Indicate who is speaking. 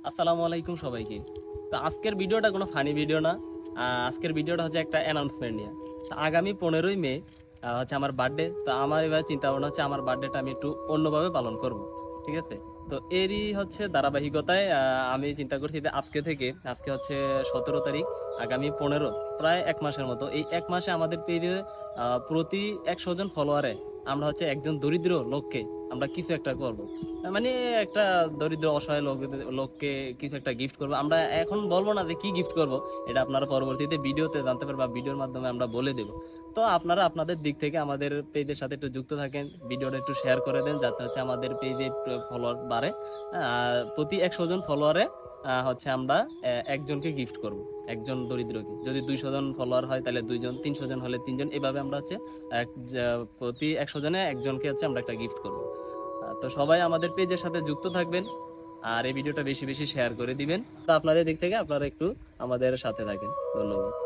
Speaker 1: আসসালামু আলাইকুম সবাইকে। তো আজকের ভিডিওটা কোনো ফানি ভিডিও না। আজকের ভিডিওটা হচ্ছে একটা অ্যানাউন্সমেন্ট নিয়ে। তো আগামী 15ই মে হচ্ছে আমার বার্থডে। তো আমার এবার চিন্তা ভাবনা হচ্ছে আমার বার্থডেটা আমি একটু অন্যভাবে পালন করব। ঠিক আছে? তো এরই হচ্ছে ধারাবাহিকতায় আমি চিন্তা করছি যে আজকে হচ্ছে 17 তারিখ, আগামী 15, প্রায় 1 মাসের মতো, এই 1 মাসে আমাদের পেজে প্রতি 100 জন ফলোয়ারে আমরা হচ্ছে একজন দরিদ্র লোককে আমরা কিছু একটা করব। মানে একটা দরিদ্র অসহায় লোককে কিছু একটা গিফট করবো। আমরা এখন বলবো না যে কি গিফট করব, এটা আপনারা পরবর্তীতে ভিডিওতে জানতে পারবেন বা ভিডিওর মাধ্যমে আমরা বলে দেব। তো আপনারা আপনাদের দিক থেকে আমাদের পেজের সাথে একটু যুক্ত থাকেন, ভিডিওটা একটু শেয়ার করে দেন যাতে হচ্ছে আমাদের পেজে ফলোয়ার বাড়ে। প্রতি 100 জন ফলোয়ারে হচ্ছে আমরা একজনকে গিফট করব, একজন দরিদ্রকে। যদি 200 জন ফলোয়ার হয় তাহলে 2 জন, 300 জন হলে 3 জন, এভাবে আমরা হচ্ছে প্রতি 100 জনে একজনকে হচ্ছে আমরা একটা গিফট করব। তো সবাই আমাদের পেজের সাথে যুক্ত থাকবেন আর এই ভিডিওটা বেশি বেশি শেয়ার করে দিবেন। তো আপনাদের দিক থেকে আপনারা একটু আমাদের সাথে থাকেন। ধন্যবাদ।